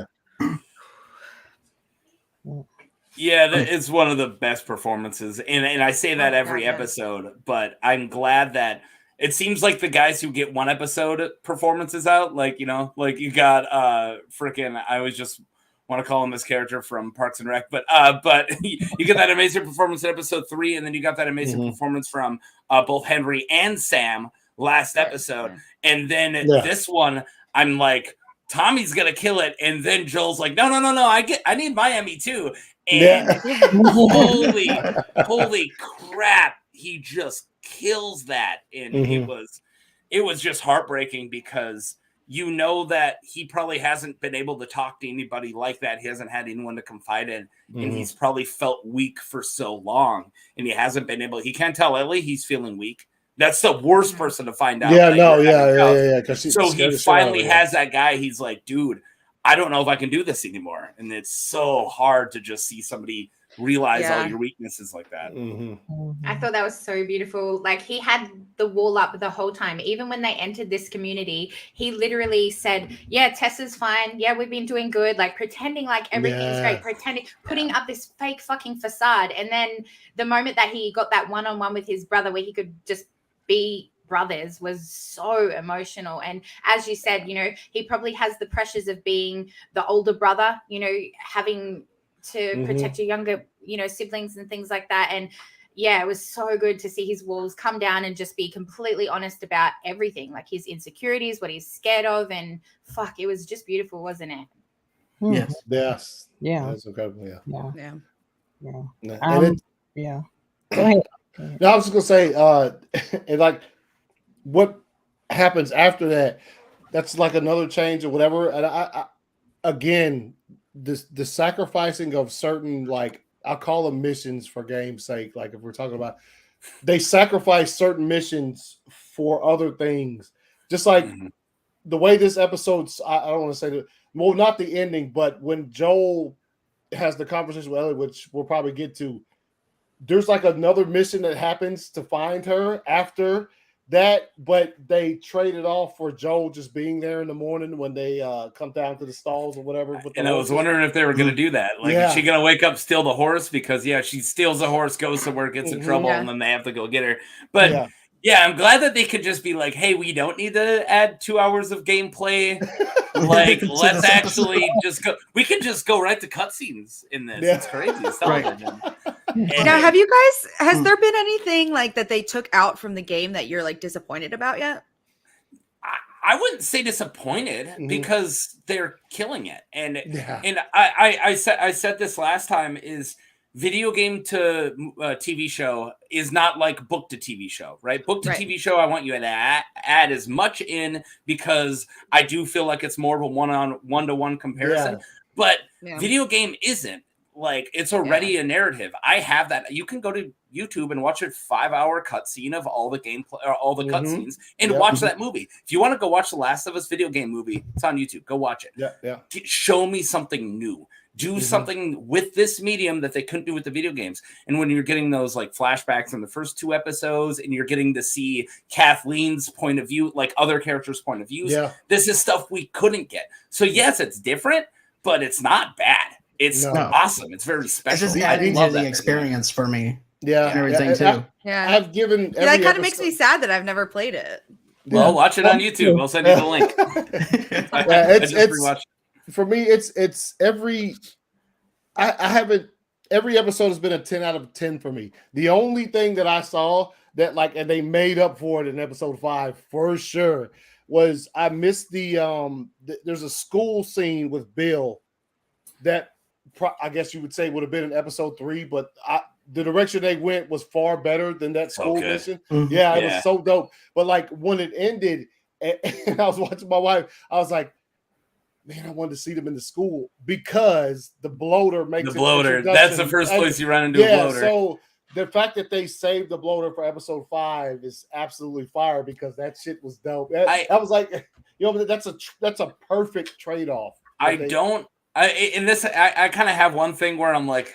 Yeah, it's one of the best performances, and I say that every episode. But I'm glad that it seems like the guys who get one episode performances out, like, you know, like you got freaking, I always just want to call him this character from Parks and Rec, but you get that amazing performance in episode 3, and then you got that amazing performance from both Henry and Sam last episode, and then this one, I'm like, Tommy's gonna kill it, and then Joel's like, no, I need my Emmy too, and holy crap, he just kills that, and it was just heartbreaking because you know that he probably hasn't been able to talk to anybody like that. He hasn't had anyone to confide in, and he's probably felt weak for so long, and he hasn't been able. He can't tell Ellie he's feeling weak. That's the worst person to find out. Yeah, yeah. So he finally has that guy. He's like, dude, I don't know if I can do this anymore, and it's so hard to just see somebody realize all your weaknesses like that. I thought that was so beautiful. Like, he had the wall up the whole time. Even when they entered this community, he literally said, yeah, Tessa's fine. Yeah, we've been doing good. Like, pretending like everything's great, putting up this fake fucking facade. And then the moment that he got that one-on-one with his brother where he could just be brothers was so emotional. And as you said, you know, he probably has the pressures of being the older brother, you know, having to protect your younger, you know, siblings and things like that. And yeah, it was so good to see his walls come down and just be completely honest about everything, like his insecurities, what he's scared of, and fuck, it was just beautiful, wasn't it? Yes. Yeah. That's incredible. Yeah. Yeah. Go ahead. No, I was just gonna say, and like what happens after that, that's like another change or whatever. And I again, the sacrificing of certain, like, I'll call them missions for game's sake. Like, if we're talking about, they sacrifice certain missions for other things. Just like the way this episode's, I don't want to say that, well, not the ending, but when Joel has the conversation with Ellie, which we'll probably get to, there's like another mission that happens to find her after that, but they traded off for Joel just being there in the morning when they come down to the stalls or whatever. And I was wondering if they were going to do that. Like, is she going to wake up, steal the horse? Because, she steals the horse, goes somewhere, gets in trouble, and then they have to go get her. But, I'm glad that they could just be like, hey, we don't need to add 2 hours of gameplay. Like, let's actually just go. We can just go right to cutscenes in this. It's crazy. It's television. Now, have you guys, has there been anything like that they took out from the game that you're like disappointed about yet? I wouldn't say disappointed because they're killing it. And I said this last time, is video game to TV show is not like book to TV show, right? Book to TV show, I want you to add as much in because I do feel like it's more of a one-to-one comparison. But video game isn't. Like, it's already a narrative. I have that. You can go to YouTube and watch a 5-hour cutscene of all the gameplay or all the cutscenes and watch that movie. If you want to go watch the Last of Us video game movie, it's on YouTube. Go watch it. Show me something new. Do something with this medium that they couldn't do with the video games. And when you're getting those like flashbacks in the first 2 episodes and you're getting to see Kathleen's point of view, like other characters' point of views, this is stuff we couldn't get. So yes, it's different, but it's not bad. It's awesome. It's very special. It's just adding to the experience for me. And everything too. I've given that kind of makes me sad that I've never played it. Well, watch it on YouTube. I'll send you the link. It's for me. It's every. I haven't. Every episode has been a 10 out of 10 for me. The only thing that I saw that and they made up for it in episode 5 for sure was I missed the there's a school scene with Bill that I guess you would say would have been in episode 3, but the direction they went was far better than that school mission. It was so dope. But like when it ended, and I was watching my wife, I was like, man, I wanted to see them in the school because the bloater makes the bloater. That's the first place you run into a bloater. So the fact that they saved the bloater for episode 5 is absolutely fire because that shit was dope. I was like, that's a perfect trade-off. I kind of have one thing where I'm like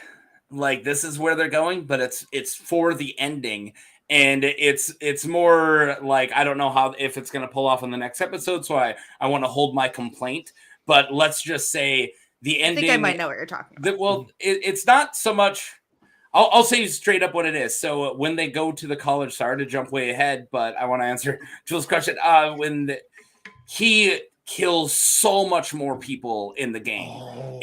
this is where they're going, but it's for the ending, and it's more like I don't know if it's going to pull off in the next episode, so I want to hold my complaint. But let's just say the ending. I think I might know what you're talking about. It's not so much. I'll say straight up what it is. So when they go to the college, sorry to jump way ahead, but I want to answer Jules' question. He kills so much more people in the game,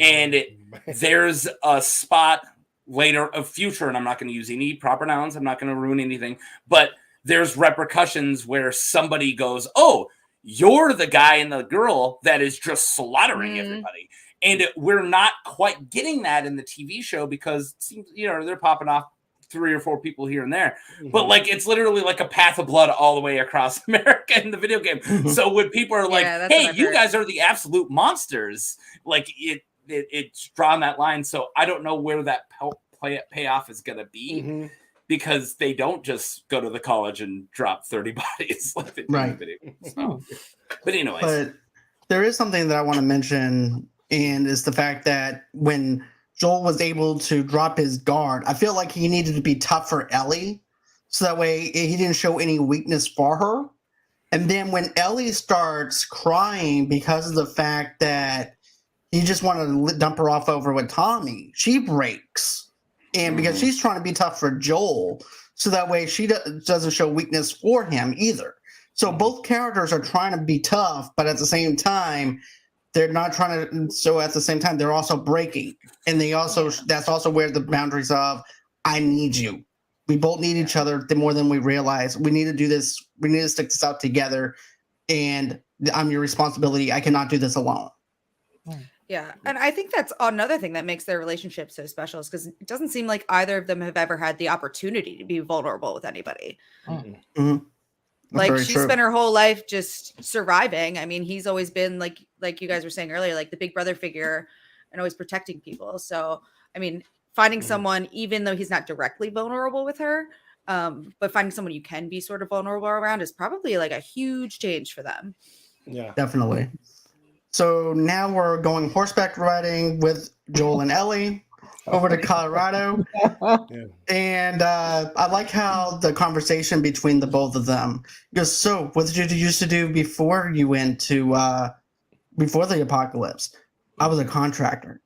there's a spot later of future, and I'm not going to use any proper nouns. I'm not going to ruin anything, but there's repercussions where somebody goes, "Oh, you're the guy and the girl that is just slaughtering everybody." And we're not quite getting that in the TV show because it seems, they're popping off 3 or 4 people here and there. But like, it's literally like a path of blood all the way across America in the video game. So when people are like, "Hey, you guys are the absolute monsters," like it's drawn that line. So I don't know where that payoff is going to be because they don't just go to the college and drop 30 bodies like they do in the video game. So, but anyways. But there is something that I want to mention, and is the fact that when Joel was able to drop his guard, I feel like he needed to be tough for Ellie, so that way he didn't show any weakness for her. And then when Ellie starts crying because of the fact that he just wanted to dump her off over with Tommy, she breaks. And because she's trying to be tough for Joel, so that way she doesn't show weakness for him either. So both characters are trying to be tough, but at the same time, they're not trying to. So at the same time, they're also breaking, and they also that's also where the boundaries of I need you. We both need each other more than we realize. We need to do this. We need to stick this out together, and I'm your responsibility. I cannot do this alone. Yeah, and I think that's another thing that makes their relationship so special, is because it doesn't seem like either of them have ever had the opportunity to be vulnerable with anybody. Like, she spent her whole life just surviving. I mean, he's always been like you guys were saying earlier, like the big brother figure and always protecting people. So, I mean, finding someone, even though he's not directly vulnerable with her, but finding someone you can be sort of vulnerable around is probably like a huge change for them. Yeah, definitely. So now we're going horseback riding with Joel and Ellie over to Colorado. And I like how the conversation between the both of them goes, "So what did you used to do before you went to before the apocalypse?" "I was a contractor."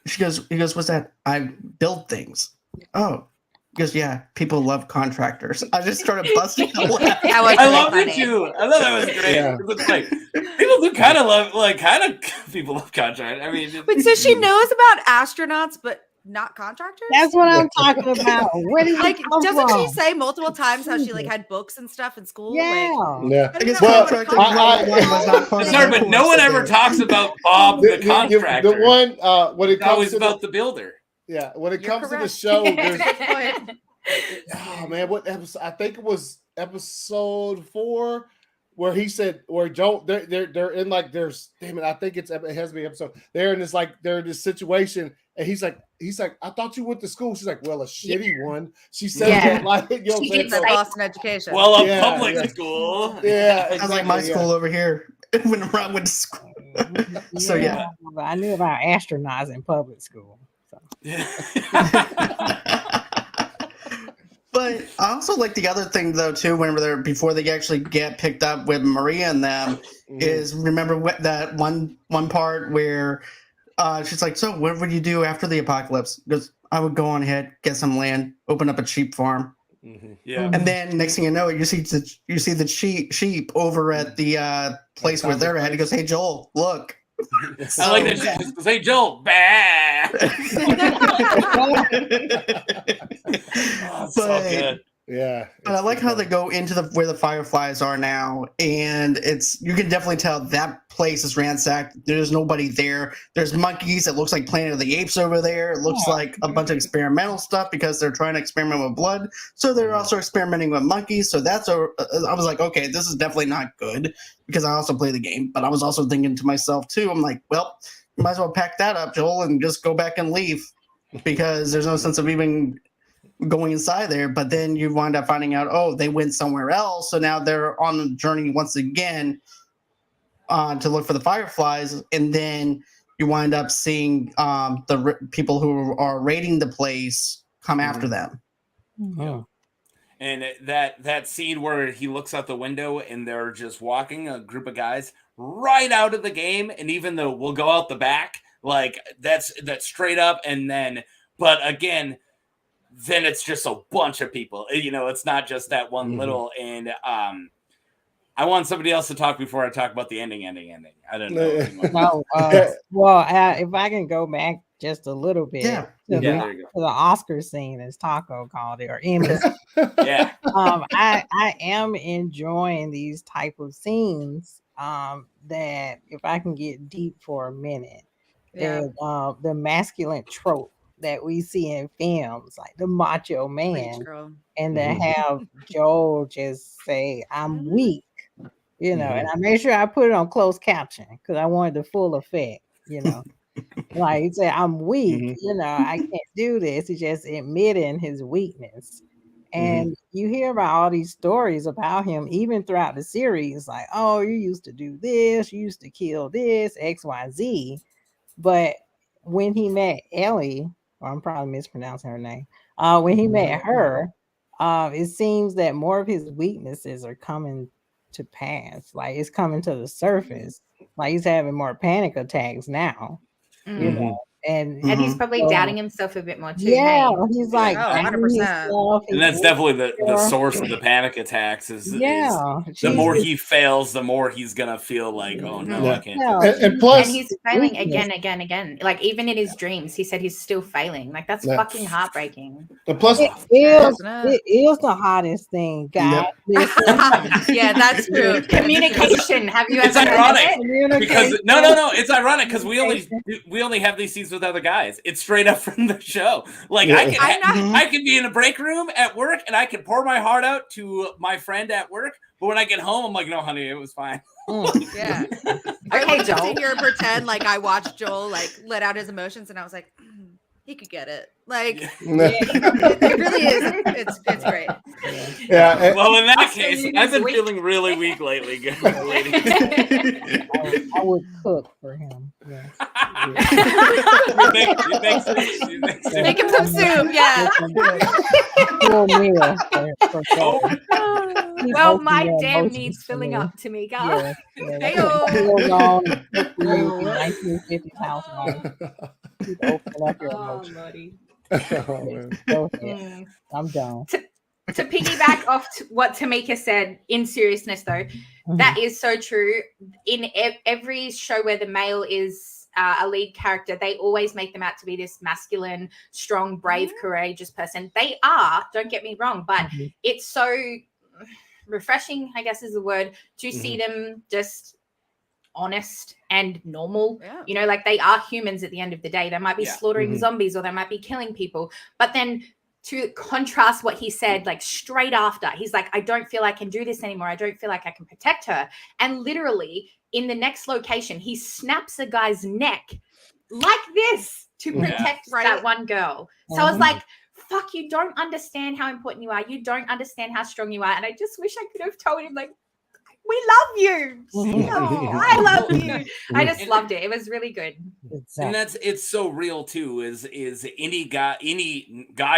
He goes, "What's that?" "I build things." "Oh." He goes, "Yeah, people love contractors." I just started busting out laughing. I loved it too. I thought that was great. Yeah. It's like, people do kind of love, people love contractors. I mean, Wait, so she knows about astronauts, but not contractors? That's what I'm talking about. Where did like, he come doesn't from? she say multiple times how she like had books and stuff in school? Yeah. Yeah. I don't know Well, what contractor was not part of sorry, the but no course one that ever they- talks about Bob the contractor. The one when it It's comes always to about the builder. when it You're comes to the correct. show, there's But- man, what episode? I think it was episode 4 where he said, or Joe, they're in like there's damn it, I think it has to be episode. They're in this situation, and he's like, "I thought you went to school." She's like, "Well, a shitty one." She said that like, you know what I'm saying? It's a Boston education. Well, a Yeah, public yeah. school. Yeah, Sounds like my school over here when I went to school. So yeah. I knew about astronauts in public school. So. But I also like the other thing though too, whenever they're before they actually get picked up with Maria and them, is remember that one part where she's like, "So what would you do after the apocalypse?" Because "I would go on ahead, get some land, open up a sheep farm." Yeah. And then next thing you know, you see the sheep over at the place where they're at. He goes, "Hey Joel, look." I like that she just goes, "Hey Joel, bah." Oh, so good. Yeah. But I like how they go into where the fireflies are now, and you can definitely tell that place is ransacked. There's nobody there. There's monkeys. It looks like Planet of the Apes over there. It looks like a bunch of experimental stuff because they're trying to experiment with blood. So they're also experimenting with monkeys. So I was like, okay, this is definitely not good because I also play the game. But I was also thinking to myself too, I'm like, well, you might as well pack that up, Joel, and just go back and leave because there's no sense of even going inside there. But then you wind up finding out, oh, they went somewhere else, so now they're on a journey once again to look for the fireflies, and then you wind up seeing the people who are raiding the place come after them. And that scene where he looks out the window and they're just walking, a group of guys right out of the game, and even though we'll go out the back, like that's straight up. And then But again, then it's just a bunch of people. It's not just that one little. And I want somebody else to talk before I talk about the ending. I don't know. No, if I can go back just a little bit to the Oscar scene, as Taco called it, or embassy. I am enjoying these type of scenes. That if I can get deep for a minute, the masculine trope that we see in films, like the macho man, and to have Joel just say, "I'm weak," and I made sure I put it on closed caption because I wanted the full effect, like he said, "I'm weak," I can't do this. He's just admitting his weakness. And you hear about all these stories about him, even throughout the series, like, oh, you used to do this, you used to kill this, X, Y, Z. But when he met Ellie, or I'm probably mispronouncing her name, when he met her, it seems that more of his weaknesses are coming to pass. Like it's coming to the surface. Like he's having more panic attacks now, And he's probably doubting himself a bit more too. Yeah, he's like, 100%. And that's definitely the source of the panic attacks. Is the more he fails, the more he's gonna feel like, oh no, I can't. And plus, and he's failing again. Like even in his dreams, he said he's still failing. Like that's fucking heartbreaking. And plus, it is the hottest thing, guys. Yeah, that's true. Communication. Have you ever? It's ironic because no, it's ironic because we only have these scenes with other guys. It's straight up from the show. Like I can be in a break room at work and I can pour my heart out to my friend at work, but when I get home, I'm like, no, honey, it was fine. Yeah. I wanted to sit here and pretend like I watched Joel like let out his emotions, and I was like, he could get it. Like it really is. It's great. Yeah. Well, in that case, I've been feeling really weak lately. I would cook for him. Yeah. Make him some soup. Yeah. Full meal for well, my dam needs filling up, Tomeka. I'm done. To piggyback off what Tomeka said, in seriousness though, that is so true. In every show where the male is a lead character, they always make them out to be this masculine, strong, brave, courageous person. They are, don't get me wrong, but it's so refreshing, I guess is the word, to see them just honest and normal. Like they are humans at the end of the day. They might be slaughtering zombies or they might be killing people, but then to contrast what he said, like straight after, he's like, I don't feel I can do this anymore. I don't feel like I can protect her. And literally in the next location, he snaps a guy's neck like this to protect that one girl. So I was like, fuck, you don't understand how important you are. You don't understand how strong you are. And I just wish I could have told him, like, we love you. I love you. I just loved it. It was really good. And it's so real too, is any guy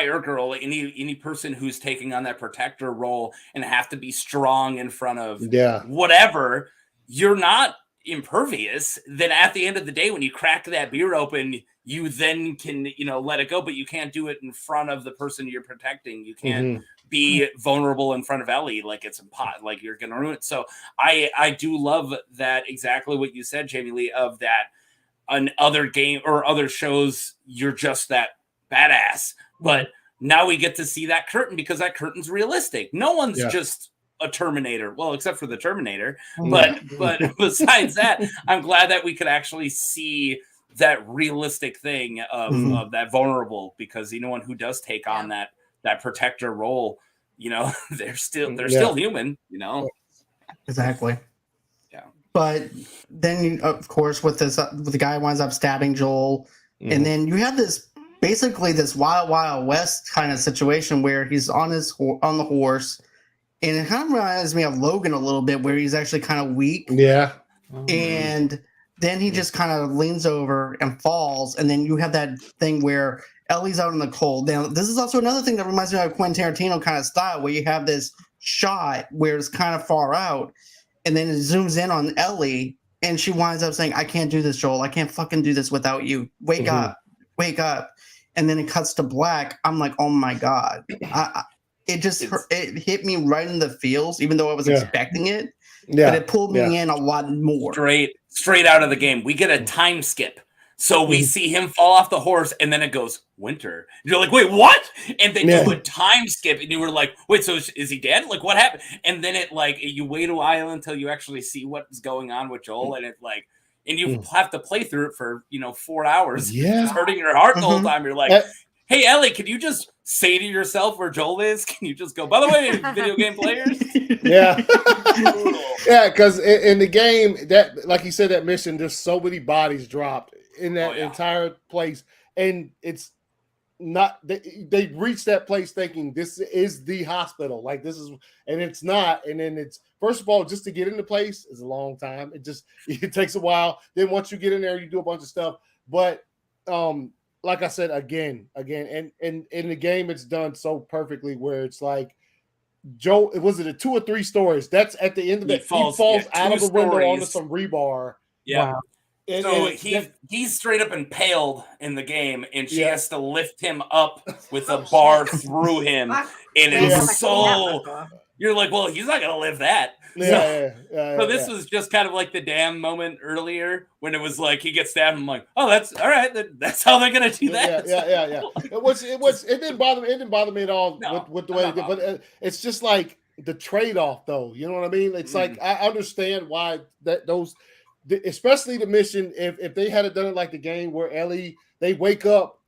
or girl, any person who's taking on that protector role and have to be strong in front of whatever, you're not impervious. Then at the end of the day, when you crack that beer open, you then can, let it go, but you can't do it in front of the person you're protecting. You can't be vulnerable in front of Ellie. Like it's a pot, like you're going to ruin it. So I do love that. Exactly what you said, Jamie Lee, of that on other game or other shows, you're just that badass, but now we get to see that curtain because that curtain's realistic. No one's just a Terminator. Well, except for the Terminator, but besides that, I'm glad that we could actually see that realistic thing of that vulnerable, because anyone who does take on that protector role, they're still human, Exactly. Yeah. But then, of course, with the guy winds up stabbing Joel, and then you have this basically this Wild Wild West kind of situation where he's on the horse, and it kind of reminds me of Logan a little bit, where he's actually kind of weak. Yeah. And then he just kind of leans over and falls, and then you have that thing where Ellie's out in the cold. Now, this is also another thing that reminds me of Quentin Tarantino kind of style, where you have this shot where it's kind of far out, and then it zooms in on Ellie, and she winds up saying, I can't do this, Joel. I can't fucking do this without you. Wake up. Wake up. and then it cuts to black, I'm like, oh my god, it hit me right in the feels, even though I was expecting it. Yeah, but it pulled me in a lot more. Straight out of the game. We get a time skip. So we see him fall off the horse, and then it goes winter. And you're like, wait, what? And they do a time skip, and you were like, wait, so is he dead? Like, what happened? And then you wait a while until you actually see what's going on with Joel, and and you have to play through it for 4 hours. Yeah, it's hurting your heart the whole time. You're like, hey, Ellie, can you just say to yourself where Joel is? Can you just go, by the way, video game players? Yeah. Yeah, because in the game, that, like you said, that mission, there's so many bodies dropped in that entire place. And it's not, they reached that place thinking this is the hospital. Like, this is, and it's not. And then it's, first of all, just to get into place is a long time. It takes a while. Then once you get in there, you do a bunch of stuff. But, like I said, again, and in the game, it's done so perfectly where it's like, Joe, was it a 2 or 3 stories? That's at the end of it. He falls out of the window onto some rebar. Yeah. Wow. So he's straight up impaled in the game, and she has to lift him up with a bar through him. And it's you're like, well, he's not gonna live that. So this was just kind of like the damn moment earlier when it was like he gets stabbed. I'm like, oh, that's all right. That's how they're gonna do that. Yeah. It didn't bother me. It didn't bother me at all with the way they did. But it's just like the trade-off, though. You know what I mean? It's like I understand why especially the mission. If they had done it like the game where Ellie, they wake up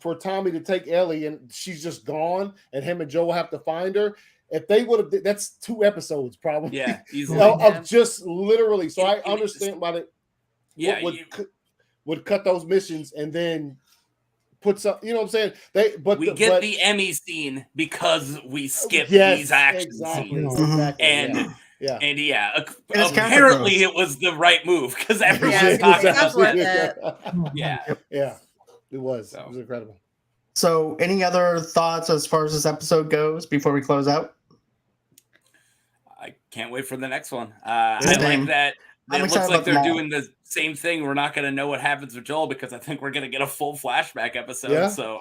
for Tommy to take Ellie and she's just gone, and him and Joe have to find her. If they would have, that's 2 episodes probably. Yeah, easily. Of just literally. So I understand why they would cut those missions and then put some. You know what I'm saying? We get the Emmy scene because we skip these action scenes. Exactly. And apparently it was the right move because everyone's talking about it. It was incredible. So, any other thoughts as far as this episode goes before we close out? I can't wait for the next one. I like that. It looks like they're doing the same thing. We're not going to know what happens with Joel because I think we're going to get a full flashback episode. Yeah. So,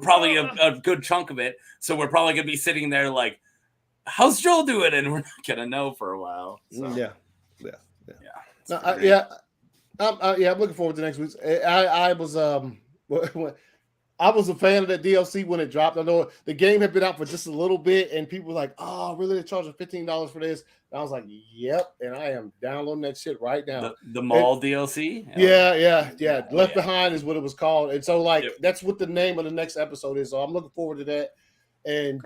probably a good chunk of it. So we're probably going to be sitting there like, how's Joel doing? And we're not going to know for a while. So. I'm looking forward to next week. I was a fan of that DLC when it dropped. I know the game had been out for just a little bit, and people were like, "Oh, really? They're charging $15 for this?" And I was like, "Yep," and I am downloading that shit right now. The mall DLC. Yeah. Left Behind is what it was called, and so that's what the name of the next episode is. So I'm looking forward to that. And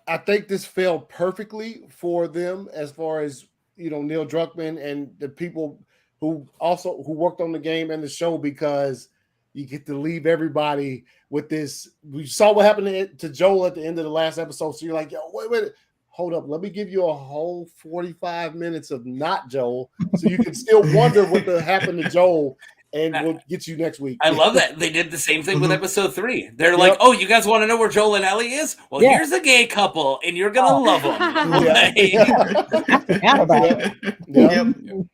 I think this fell perfectly for them as far as Neil Druckmann and the people who worked on the game and the show, because you get to leave everybody with this. We saw what happened to Joel at the end of the last episode. So you're like, yo, wait, hold up. Let me give you a whole 45 minutes of not Joel. So you can still wonder what happened to Joel, and we'll get you next week. I love that. They did the same thing with episode 3. They're like, oh, you guys want to know where Joel and Ellie is? Well, here's a gay couple, and you're going to love them.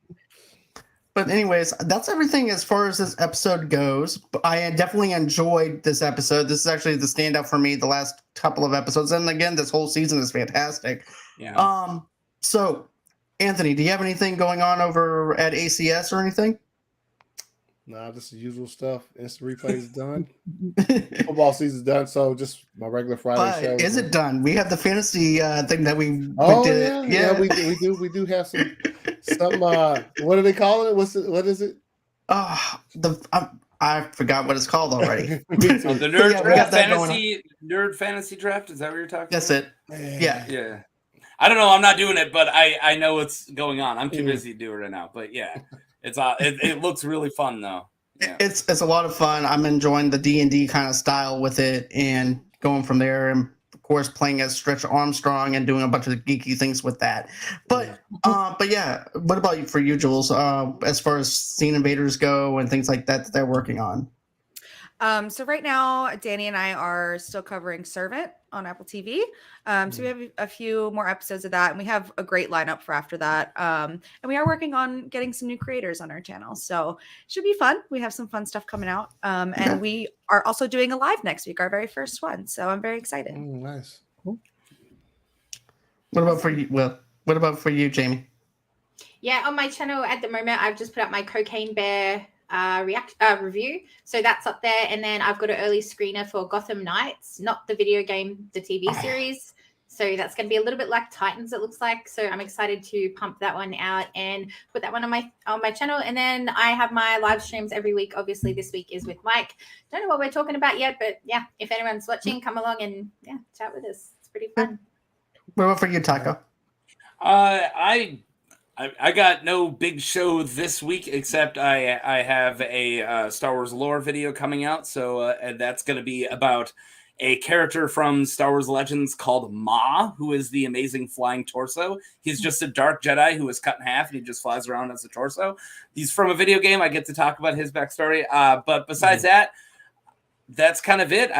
But anyways, that's everything as far as this episode goes. I definitely enjoyed this episode. This is actually the standout for me the last couple of episodes. And again, this whole season is fantastic. Yeah. So, Anthony, do you have anything going on over at ACS or anything? Nah, just the usual stuff. Instant replay is done. Football season's done, so just my regular Friday show. Is it done? We have the fantasy thing that we did. Yeah, we do have some what are they calling it? What is it? I forgot what it's called already. The nerd fantasy draft. Is that what you're talking about? That's it. Yeah. I don't know. I'm not doing it, but I know what's going on. I'm too busy to do it right now. But yeah. It looks really fun though. Yeah. It's a lot of fun. I'm enjoying the D&D kind of style with it and going from there, and of course playing as Stretch Armstrong and doing a bunch of geeky things with that. But what about for you, Jules? As far as Scene Invaders go and things like that they're working on? So right now, Danny and I are still covering Servant on Apple TV. So we have a few more episodes of that, and we have a great lineup for after that. And we are working on getting some new creators on our channel, so it should be fun. We have some fun stuff coming out, and we are also doing a live next week, our very first one. So I'm very excited. Nice. What about for you? Well, what about for you, Jamie? Yeah, on my channel at the moment, I've just put up my Cocaine Bear review, so that's up there. And then I've got an early screener for Gotham Knights, not the video game, the TV series. So that's going to be a little bit like Titans, it looks like. So I'm excited to pump that one out and put that one on my channel. And then I have my live streams every week. Obviously, this week is with Mike. Don't know what we're talking about yet, but yeah, if anyone's watching, come along and chat with us. It's pretty fun. What about for you, Taco? I got no big show this week, except I have a Star Wars lore video coming out. So and that's going to be about a character from Star Wars Legends called Ma, who is the amazing flying torso. He's just a dark Jedi who was cut in half, and he just flies around as a torso. He's from a video game. I get to talk about his backstory. But besides that, that's kind of it.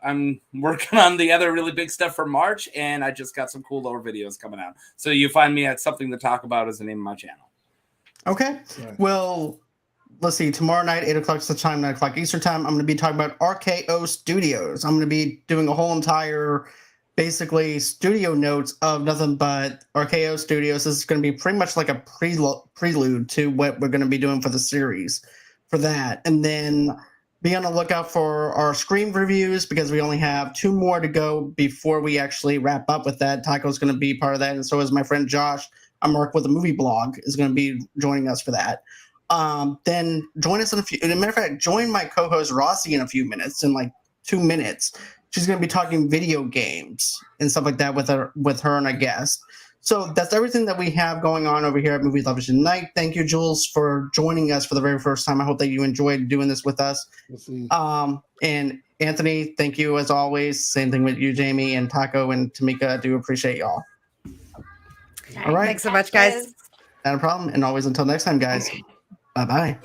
I'm working on the other really big stuff for March, and I just got some cool lore videos coming out. So you find me at Something to Talk About as the name of my channel. Okay. Right. Well, let's see. Tomorrow night, 8 o'clock the time, 9 o'clock Eastern time, I'm going to be talking about RKO Studios. I'm going to be doing a whole entire, basically, studio notes of nothing but RKO Studios. This is going to be pretty much like a prelude to what we're going to be doing for the series for that. And then be on the lookout for our Scream reviews, because we only have 2 more to go before we actually wrap up with that. Taco's going to be part of that, and so is my friend Josh. I'm working with a movie blog, is going to be joining us for that. Then join us in a few. As a matter of fact, join my co-host Rossi in a few minutes, in like 2 minutes. She's going to be talking video games and stuff like that with her and a guest. So that's everything that we have going on over here at movieloversunite. Thank you, Jules, for joining us for the very first time. I hope that you enjoyed doing this with us. And Anthony, thank you as always. Same thing with you, Jamie, and Taco and Tomeka. I do appreciate y'all. All right. Thanks so much, guys. Not a problem. And always until next time, guys. Bye-bye.